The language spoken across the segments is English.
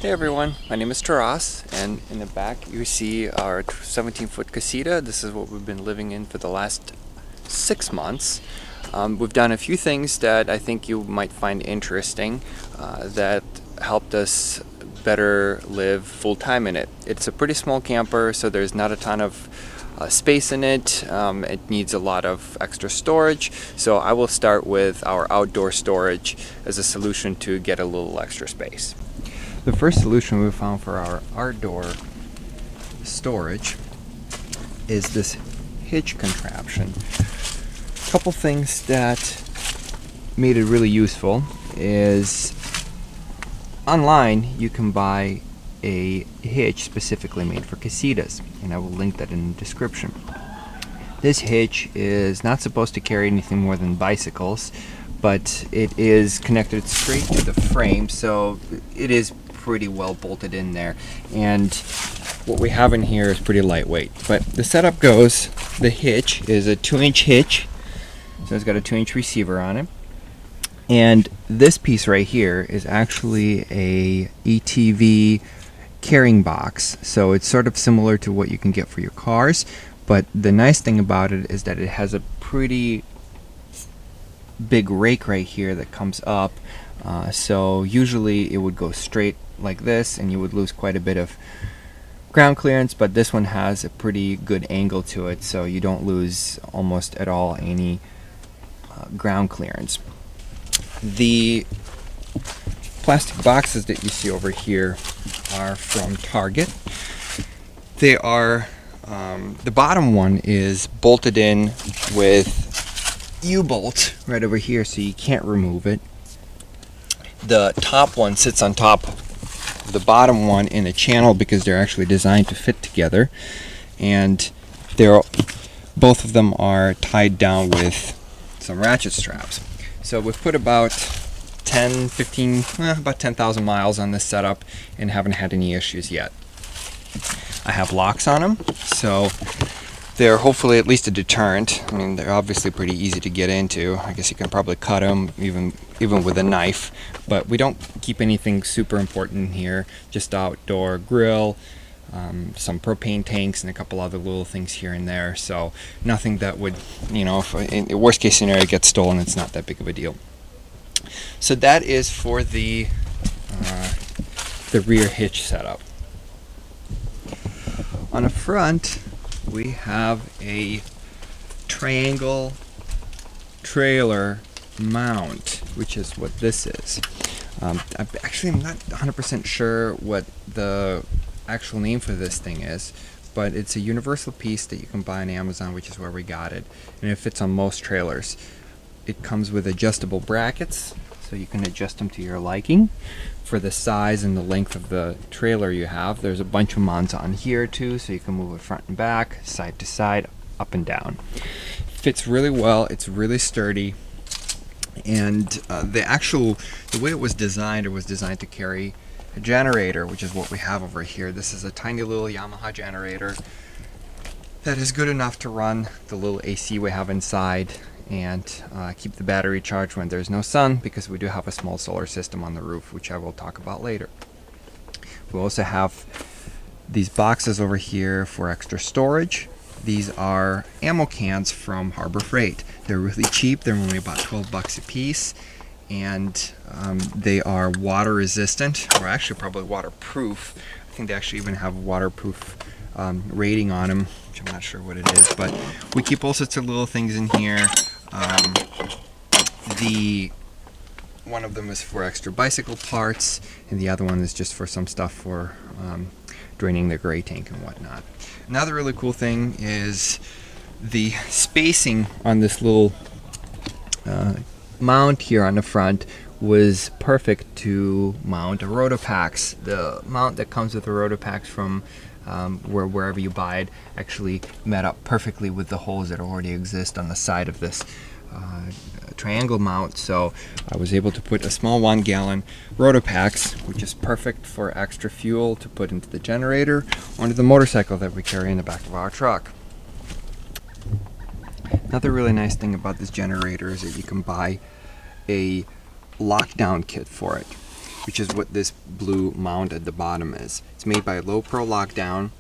Hey everyone, my name is Taras, and in the back you see our 17-foot casita. This is what we've been living in for the last 6 months. We've done a few things that I think you might find interesting that helped us better live full-time in it. It's a pretty small camper, so there's not a ton of space in it. It needs a lot of extra storage, so I will start with our outdoor storage as a solution to get a little extra space. The first solution we found for our outdoor storage is this hitch contraption. A couple things that made it really useful is online you can buy a hitch specifically made for casitas, and I will link that in the description. This hitch is not supposed to carry anything more than bicycles, but it is connected straight to the frame, so it is pretty well bolted in there, and what we have in here is pretty lightweight. But the setup goes, the hitch is a 2-inch hitch, so it's got a 2-inch receiver on it, and this piece right here is actually a ETV carrying box, so it's sort of similar to what you can get for your cars, but the nice thing about it is that it has a pretty big rake right here that comes up, so usually it would go straight like this and you would lose quite a bit of ground clearance, but this one has a pretty good angle to it, so you don't lose almost at all any ground clearance. The plastic boxes that you see over here are from Target. They are the bottom one is bolted in with U-bolt right over here, so you can't remove it. The top one sits on top of the bottom one in a channel because they're actually designed to fit together, and both of them are tied down with some ratchet straps. So we've put about 10,000 miles on this setup and haven't had any issues yet. I have locks on them, so they're hopefully at least a deterrent. I mean, they're obviously pretty easy to get into. I guess you can probably cut them even with a knife, but we don't keep anything super important in here, just outdoor grill, some propane tanks, and a couple other little things here and there, so nothing that would, if in the worst case scenario it gets stolen, it's not that big of a deal. So that is for the rear hitch setup. On the front we have a triangle trailer mount, which is what this is. I'm not 100% sure what the actual name for this thing is, but it's a universal piece that you can buy on Amazon, which is where we got it, and it fits on most trailers. It comes with adjustable brackets, so you can adjust them to your liking for the size and the length of the trailer you have. There's a bunch of mounts on here too, so you can move it front and back, side to side, up and down. Fits really well, it's really sturdy, and the way it was designed to carry a generator, which is what we have over here. This is a tiny little Yamaha generator that is good enough to run the little AC we have inside and keep the battery charged when there's no sun, because we do have a small solar system on the roof, which I will talk about later. We also have these boxes over here for extra storage. These are ammo cans from Harbor Freight. They're really cheap. They're only about 12 bucks a piece, and they are water resistant, or actually probably waterproof. I think they actually even have a waterproof rating on them, which I'm not sure what it is, but we keep all sorts of little things in here. One of them is for extra bicycle parts, and the other one is just for some stuff for draining the gray tank and whatnot. Another really cool thing is the spacing on this little mount here on the front was perfect to mount a Rotopax. The mount that comes with the Rotopax from wherever you buy it actually met up perfectly with the holes that already exist on the side of this triangle mount, so I was able to put a small 1-gallon Rotopax, which is perfect for extra fuel to put into the generator or into the motorcycle that we carry in the back of our truck. Another really nice thing about this generator is that you can buy a lockdown kit for it. which is what this blue mound at the bottom is. It's made by Low Pro Lockdown.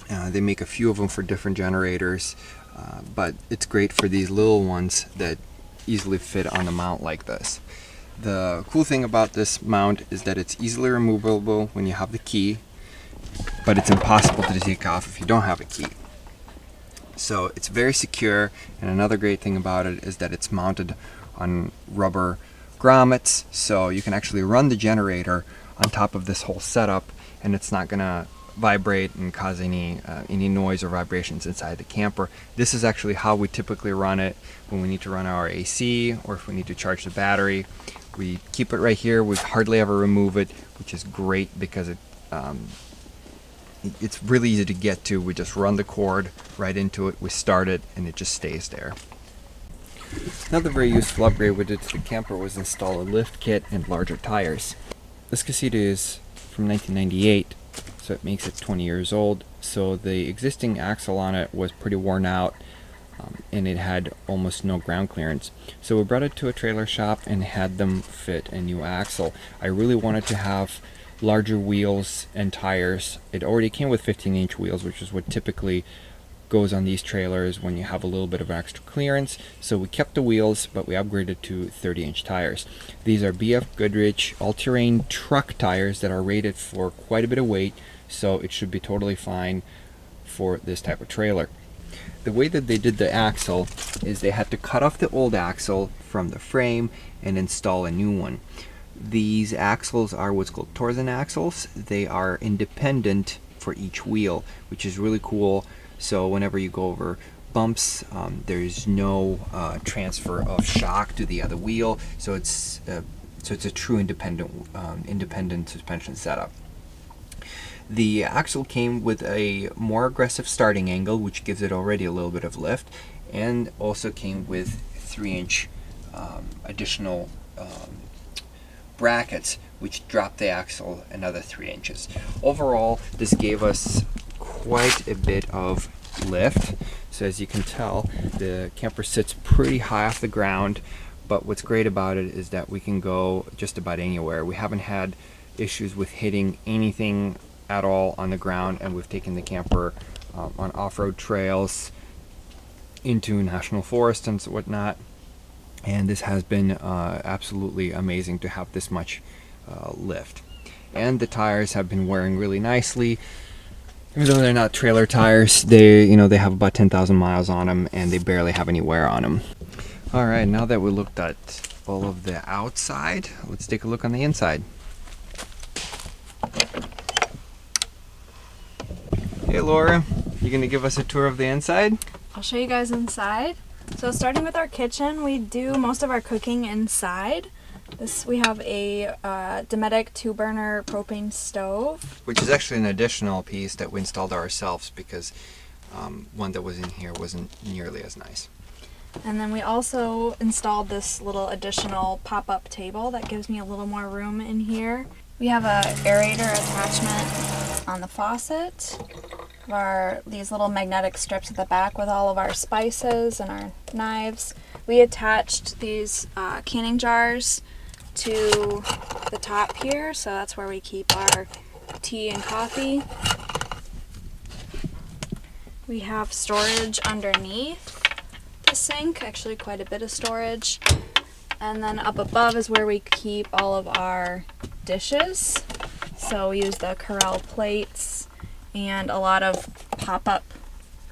They make a few of them for different generators, but it's great for these little ones that easily fit on the mount like this. The cool thing about this mount is that it's easily removable when you have the key, but it's impossible to take off if you don't have a key. So it's very secure, and another great thing about it is that it's mounted on rubber grommets, so you can actually run the generator on top of this whole setup, and it's not gonna vibrate and cause any noise or vibrations inside the camper. This is actually how we typically run it when we need to run our AC or if we need to charge the battery. We keep it right here. We hardly ever remove it, which is great because it's really easy to get to. We just run the cord right into it, we start it, and it just stays there. Another very useful upgrade we did to the camper was install a lift kit and larger tires. This Casita is from 1998, so it makes it 20 years old. So the existing axle on it was pretty worn out, and it had almost no ground clearance. So we brought it to a trailer shop and had them fit a new axle. I really wanted to have larger wheels and tires. It already came with 15-inch wheels, which is what typically goes on these trailers when you have a little bit of extra clearance. So we kept the wheels, but we upgraded to 30-inch tires. These are BF Goodrich all-terrain truck tires that are rated for quite a bit of weight, so it should be totally fine for this type of trailer. The way that they did the axle is they had to cut off the old axle from the frame and install a new one. These axles are what's called torsion axles. They are independent for each wheel, which is really cool. So whenever you go over bumps, there's no transfer of shock to the other wheel. So it's a true independent suspension setup. The axle came with a more aggressive starting angle, which gives it already a little bit of lift, and also came with 3-inch additional brackets, which dropped the axle another 3 inches. Overall, this gave us quite a bit of lift. So as you can tell, the camper sits pretty high off the ground, but what's great about it is that we can go just about anywhere. We haven't had issues with hitting anything at all on the ground, and we've taken the camper on off-road trails into national forest and whatnot, and this has been absolutely amazing to have this much lift. And the tires have been wearing really nicely. Even though they're not trailer tires, they have about 10,000 miles on them, and they barely have any wear on them. All right, now that we looked at all of the outside, let's take a look on the inside. Hey Laura, you gonna give us a tour of the inside? I'll show you guys inside. So starting with our kitchen, we do most of our cooking inside. We have a Dometic 2-burner propane stove. Which is actually an additional piece that we installed ourselves because one that was in here wasn't nearly as nice. And then we also installed this little additional pop-up table that gives me a little more room in here. We have a aerator attachment on the faucet. These little magnetic strips at the back with all of our spices and our knives. We attached these canning jars to the top here, so that's where we keep our tea and coffee. We have storage underneath the sink, actually quite a bit of storage. And then up above is where we keep all of our dishes. So we use the Corel plates and a lot of pop-up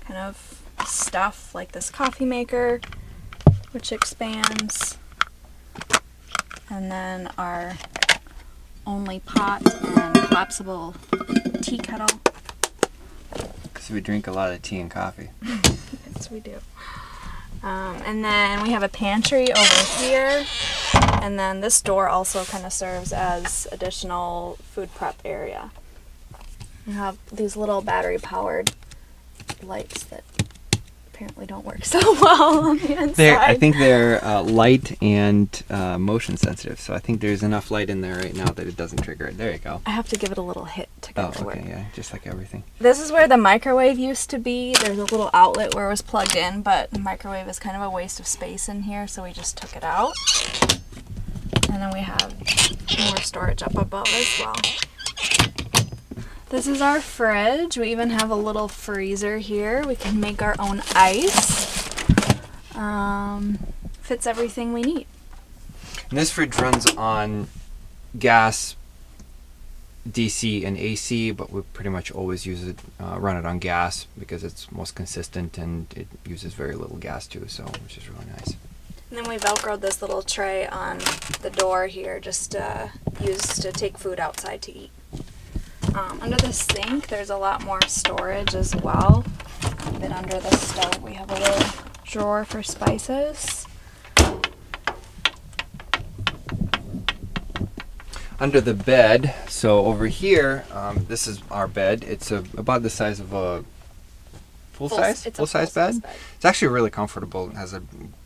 kind of stuff like this coffee maker, which expands. And then our only pot and collapsible tea kettle. So we drink a lot of tea and coffee. Yes, we do. And then we have a pantry over here. And then this door also kind of serves as additional food prep area. We have these little battery-powered lights that apparently don't work so well on the inside. I think they're light and motion sensitive, so I think there's enough light in there right now that it doesn't trigger it. There you go. I have to give it a little hit to go to work. Okay, yeah, just like everything. This is where the microwave used to be. There's a little outlet where it was plugged in, but the microwave is kind of a waste of space in here, so we just took it out. And then we have more storage up above as well. This is our fridge. We even have a little freezer here. We can make our own ice. Fits everything we need. And this fridge runs on gas, DC, and AC, but we pretty much always run it on gas because it's most consistent and it uses very little gas too, so which is really nice. And then we velcroed this little tray on the door here, just used to take food outside to eat. Under the sink, there's a lot more storage as well. Then under the stove, we have a little drawer for spices. Under the bed, so over here, this is our bed. It's about the size of a full-size bed. It's actually really comfortable. It has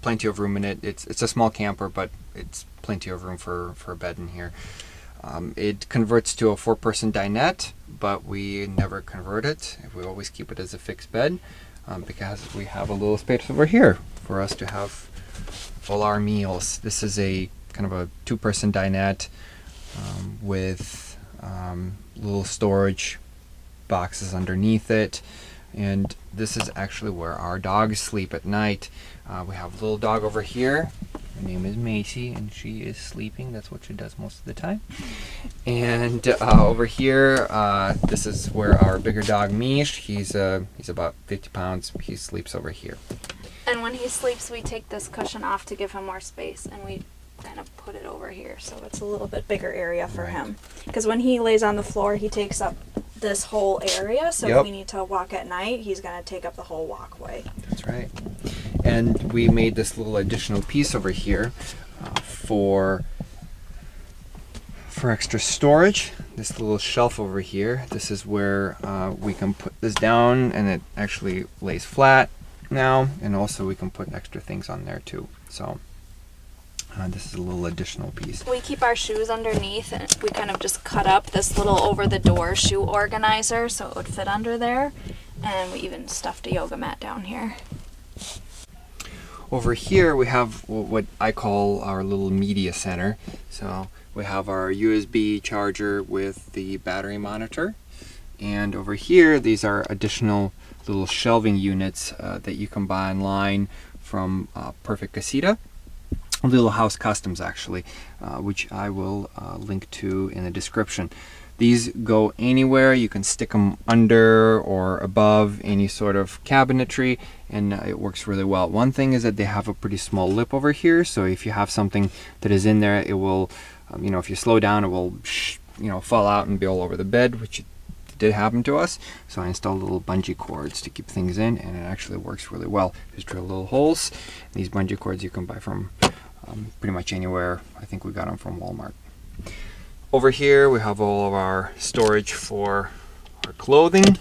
plenty of room in it. It's a small camper, but it's plenty of room for a bed in here. It converts to a 4-person dinette, but we never convert it. We always keep it as a fixed bed because we have a little space over here for us to have all our meals. This is a kind of a 2-person dinette with little storage boxes underneath it. And this is actually where our dogs sleep at night. We have a little dog over here. Her name is Macy, and she is sleeping. That's what she does most of the time. And over here, this is where our bigger dog Mish. He's about 50 pounds. He sleeps over here. And when he sleeps, we take this cushion off to give him more space, and we kind of put it over here, so it's a little bit bigger area for him. Because when he lays on the floor, he takes up this whole area, so if we need to walk at night, he's going to take up the whole walkway. That's right. And we made this little additional piece over here for extra storage. This little shelf over here. This is where we can put this down, and it actually lays flat now, and also we can put extra things on there too. So this is a little additional piece. We keep our shoes underneath, and we kind of just cut up this little over-the-door shoe organizer so it would fit under there. And we even stuffed a yoga mat down here. Over here we have what I call our little media center. So we have our USB charger with the battery monitor. And over here, these are additional little shelving units that you can buy online from Foot Casita. Little house customs actually, which I will link to in the description. These go anywhere. You can stick them under or above any sort of cabinetry, and it works really well. One thing is that they have a pretty small lip over here, so if you have something that is in there, it will, if you slow down, it will, fall out and be all over the bed, which did happen to us. So I installed little bungee cords to keep things in, and it actually works really well. Just drill little holes. These bungee cords you can buy from pretty much anywhere. I think we got them from Walmart. Over here we have all of our storage for our clothing.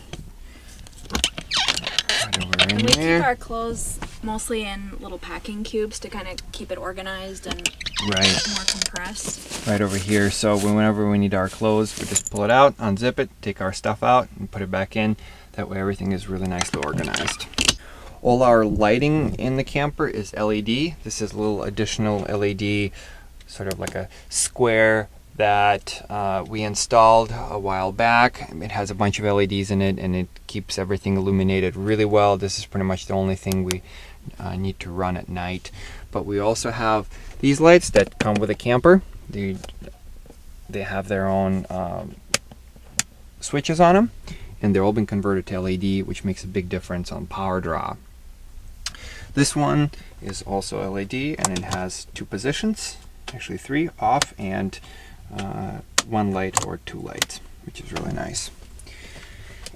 Right over in we there. keep our clothes mostly in little packing cubes to kind of keep it organized and more compressed. Right over here. So whenever we need our clothes, we just pull it out, unzip it, take our stuff out, and put it back in. That way everything is really nicely organized. All our lighting in the camper is LED. This is a little additional LED, sort of like a square that we installed a while back. It has a bunch of LEDs in it, and it keeps everything illuminated really well. This is pretty much the only thing we need to run at night. But we also have these lights that come with a camper. They have their own switches on them, and they're all been converted to LED, which makes a big difference on power draw. This one is also LED, and it has 2 positions, actually 3, off and 1 light or 2 lights, which is really nice.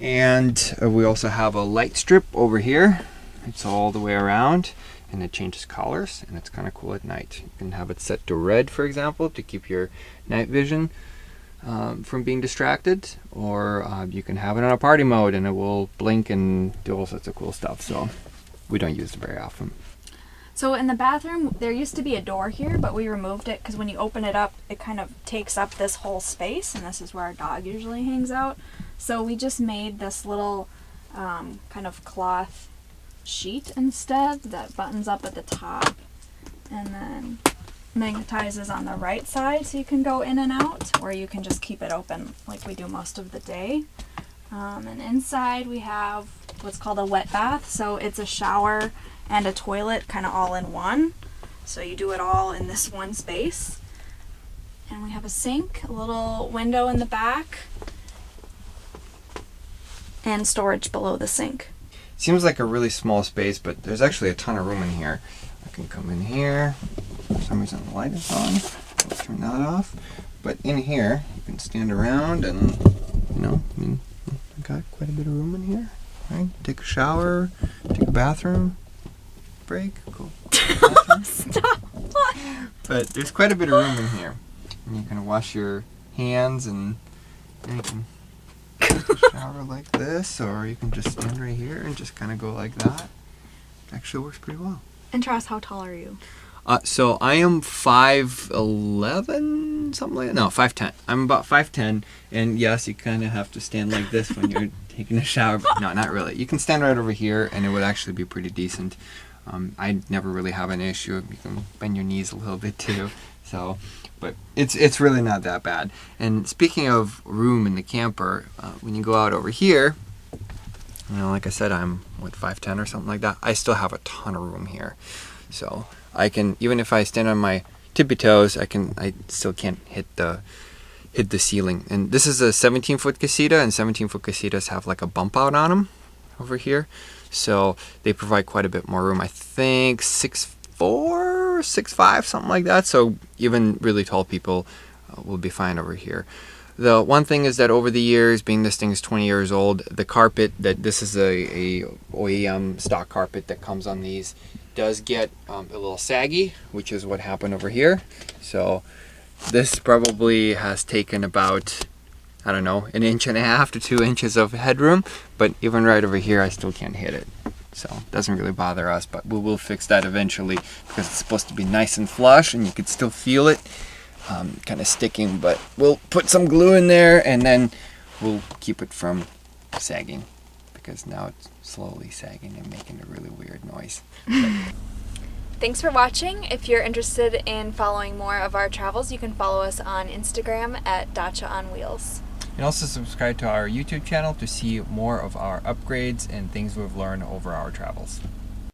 And we also have a light strip over here. It's all the way around, and it changes colors, and it's kind of cool at night. You can have it set to red, for example, to keep your night vision from being distracted, or you can have it on a party mode and it will blink and do all sorts of cool stuff. So we don't use it very often. So in the bathroom, there used to be a door here, but we removed it because when you open it up, it kind of takes up this whole space, and this is where our dog usually hangs out. So we just made this little kind of cloth sheet instead that buttons up at the top, and then magnetizes on the right side so you can go in and out, or you can just keep it open like we do most of the day. And inside we have what's called a wet bath, so it's a shower and a toilet kind of all in one. So you do it all in this one space. And we have a sink, a little window in the back, and storage below the sink. Seems like a really small space, but there's actually a ton of room in here. I can come in here. For some reason the light is on. I'll turn that off. But in here, you can stand around and, you know, I mean, I got quite a bit of room in here. Right? Take a shower, take a bathroom break. Cool. Stop! But there's quite a bit of room in here. And you can wash your hands and you can take a shower like this, or you can just stand right here and just kind of go like that. Actually works pretty well. And Ross, how tall are you? So I am 5'11", something like that. No, 5'10". I'm about 5'10", and yes, you kind of have to stand like this when you're taking a shower. But no, not really. You can stand right over here, and it would actually be pretty decent. I never really have an issue. You can bend your knees a little bit too. So, but it's really not that bad. And speaking of room in the camper, when you go out over here, you know, like I said, I'm 5'10" or something like that. I still have a ton of room here, so I can, even if I stand on my tippy toes, I still can't hit the ceiling. And this is a 17-foot casita, and 17-foot casitas have like a bump out on them over here, so they provide quite a bit more room. I think 6'4", 6'5", something like that. So even really tall people will be fine over here. The one thing is that over the years, being this thing is 20 years old, the carpet, that this is a OEM stock carpet that comes on these, does get a little saggy, which is what happened over here. So this probably has taken about, I don't know, 1.5 to 2 inches of headroom, but even right over here I still can't hit it. So it doesn't really bother us, but we will fix that eventually, because it's supposed to be nice and flush and you can still feel it kind of sticking, but we'll put some glue in there and then we'll keep it from sagging, because now it's slowly sagging and making a really weird noise. Thanks for watching. If you're interested in following more of our travels, you can follow us on Instagram at Dacha on Wheels. And also subscribe to our YouTube channel to see more of our upgrades and things we've learned over our travels.